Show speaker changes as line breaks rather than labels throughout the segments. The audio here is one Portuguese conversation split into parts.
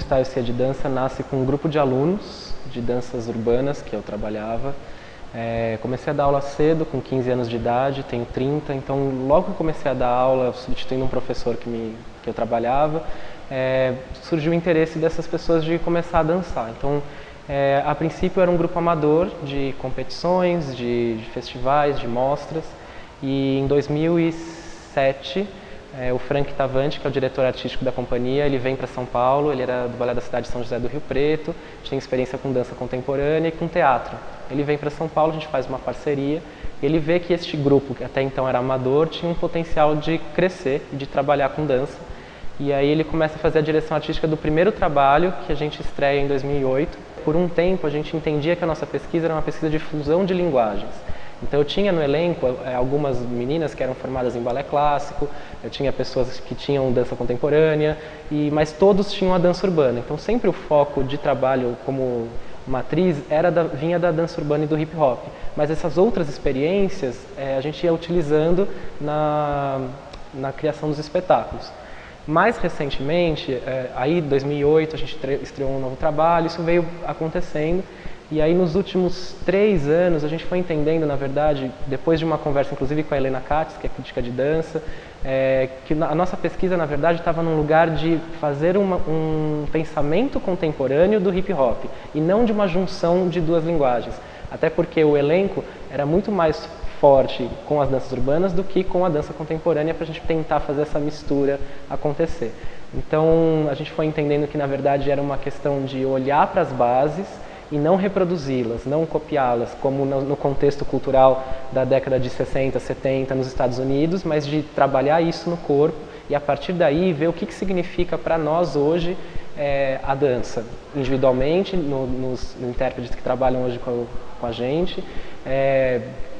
Style Cia de Dança nasce com um grupo de alunos de danças urbanas que eu trabalhava. Comecei a dar aula cedo, com 15 anos de idade, tenho 30, então logo que eu comecei a dar aula, substituindo um professor que eu trabalhava, surgiu o interesse dessas pessoas de começar a dançar. Então, a princípio era um grupo amador de competições, de festivais, de mostras, e em 2007 o Frank Tavanti, que é o diretor artístico da companhia, ele vem para São Paulo, ele era do Balé da cidade de São José do Rio Preto, tinha experiência com dança contemporânea e com teatro. Ele vem para São Paulo, a gente faz uma parceria, e ele vê que este grupo, que até então era amador, tinha um potencial de crescer e de trabalhar com dança. E aí ele começa a fazer a direção artística do primeiro trabalho, que a gente estreia em 2008. Por um tempo a gente entendia que a nossa pesquisa era uma pesquisa de fusão de linguagens. Então eu tinha no elenco algumas meninas que eram formadas em balé clássico, eu tinha pessoas que tinham dança contemporânea, mas todos tinham a dança urbana. Então sempre o foco de trabalho como matriz vinha da dança urbana e do hip hop. Mas essas outras experiências a gente ia utilizando na criação dos espetáculos. Mais recentemente, aí em 2008 a gente estreou um novo trabalho, isso veio acontecendo. E aí nos últimos 3 anos a gente foi entendendo, na verdade, depois de uma conversa inclusive com a Helena Katz, que é crítica de dança, que a nossa pesquisa na verdade estava num lugar de fazer um pensamento contemporâneo do hip hop e não de uma junção de duas linguagens. Até porque o elenco era muito mais forte com as danças urbanas do que com a dança contemporânea para a gente tentar fazer essa mistura acontecer. Então a gente foi entendendo que na verdade era uma questão de olhar para as bases e não reproduzi-las, não copiá-las, como no contexto cultural da década de 60, 70 nos Estados Unidos, mas de trabalhar isso no corpo e a partir daí ver o que significa para nós hoje a dança, individualmente, nos intérpretes que trabalham hoje com a gente,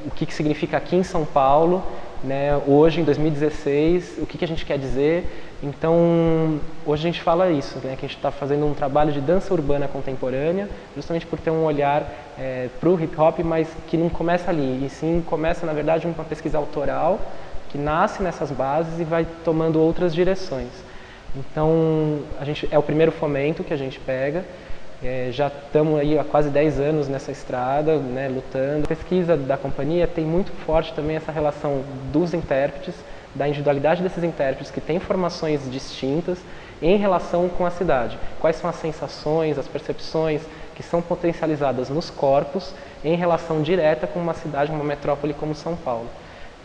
o que significa aqui em São Paulo, né, hoje em 2016, o que a gente quer dizer. Então, hoje a gente fala isso, né, que a gente está fazendo um trabalho de dança urbana contemporânea, justamente por ter um olhar para o hip hop, mas que não começa ali, e sim começa, na verdade, uma pesquisa autoral, que nasce nessas bases e vai tomando outras direções. Então, é o primeiro fomento que a gente pega, já estamos aí há quase 10 anos nessa estrada, né, lutando. A pesquisa da companhia tem muito forte também essa relação dos intérpretes, da individualidade desses intérpretes que têm formações distintas em relação com a cidade. Quais são as sensações, as percepções que são potencializadas nos corpos em relação direta com uma cidade, uma metrópole como São Paulo.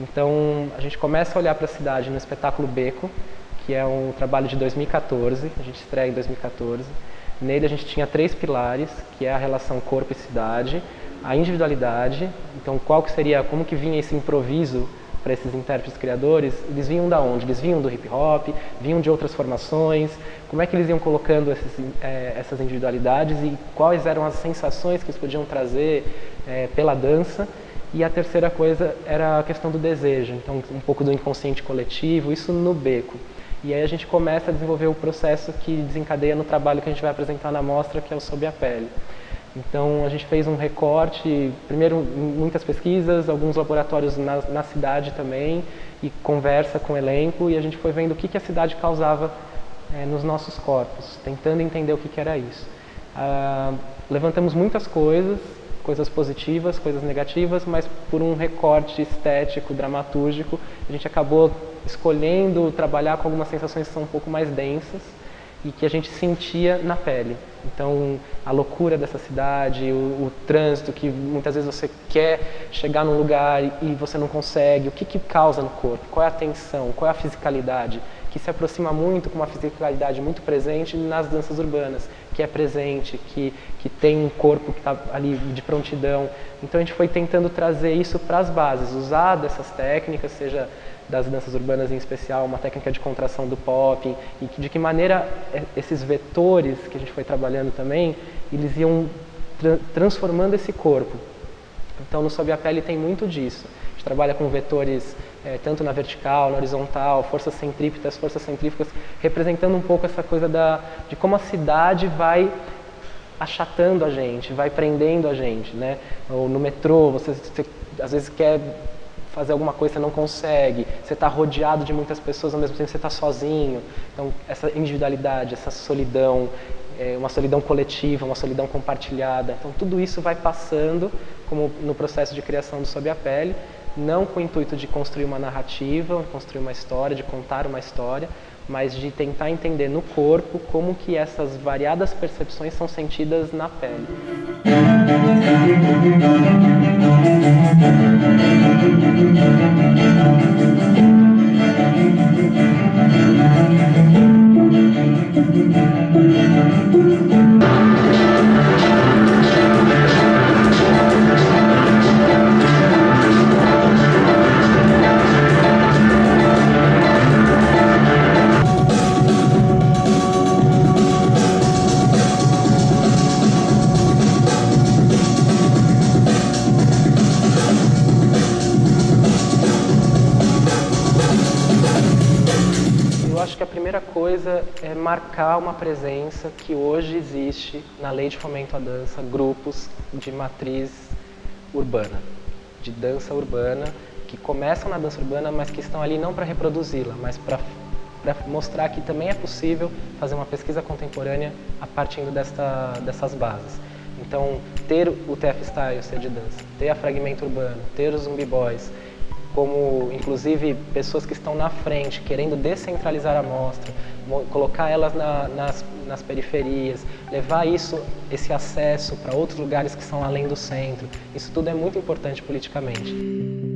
Então, a gente começa a olhar para a cidade no espetáculo Beco, que é um trabalho de 2014, a gente estreia em 2014. Nele a gente tinha 3 pilares, que é a relação corpo e cidade, a individualidade, então como que vinha esse improviso para esses intérpretes criadores, eles vinham da onde? Eles vinham do hip hop, vinham de outras formações, como é que eles iam colocando essas individualidades e quais eram as sensações que eles podiam trazer pela dança. E a terceira coisa era a questão do desejo, então um pouco do inconsciente coletivo, isso no Beco. E aí a gente começa a desenvolver o processo que desencadeia no trabalho que a gente vai apresentar na mostra, que é o Sob a Pele. Então a gente fez um recorte, primeiro muitas pesquisas, alguns laboratórios na cidade também, e conversa com o elenco, e a gente foi vendo o que a cidade causava nos nossos corpos, tentando entender o que era isso. Levantamos muitas coisas positivas, coisas negativas, mas por um recorte estético, dramatúrgico, a gente acabou escolhendo trabalhar com algumas sensações que são um pouco mais densas e que a gente sentia na pele. Então, a loucura dessa cidade, o trânsito, que muitas vezes você quer chegar num lugar e você não consegue, o que causa no corpo, qual é a tensão, qual é a fisicalidade, que se aproxima muito com uma fisicalidade muito presente nas danças urbanas, que é presente, que tem um corpo que está ali de prontidão. Então a gente foi tentando trazer isso para as bases, usar dessas técnicas, seja das danças urbanas em especial, uma técnica de contração do popping, e de que maneira esses vetores que a gente foi trabalhando também, eles iam transformando esse corpo. Então no Sob a Pele tem muito disso. A gente trabalha com vetores tanto na vertical, na horizontal, forças centrífugas, representando um pouco essa coisa de como a cidade vai achatando a gente, vai prendendo a gente, né? Ou no metrô, você às vezes quer fazer alguma coisa, você não consegue, você está rodeado de muitas pessoas, ao mesmo tempo você está sozinho. Então, essa individualidade, essa solidão, uma solidão coletiva, uma solidão compartilhada. Então tudo isso vai passando como no processo de criação do Sob a Pele, não com o intuito de construir uma narrativa, construir uma história, de contar uma história, mas de tentar entender no corpo como que essas variadas percepções são sentidas na pele. Acho que a primeira coisa é marcar uma presença que hoje existe na Lei de Fomento à Dança, grupos de matriz urbana, de dança urbana, que começam na dança urbana, mas que estão ali não para reproduzi-la, mas para mostrar que também é possível fazer uma pesquisa contemporânea a partir dessas bases. Então, ter o TF Style, ser de dança, ter a Fragmento Urbano, ter os Zumbi Boys, como inclusive pessoas que estão na frente, querendo descentralizar a mostra, colocar elas nas periferias, levar esse acesso para outros lugares que são além do centro. Isso tudo é muito importante politicamente.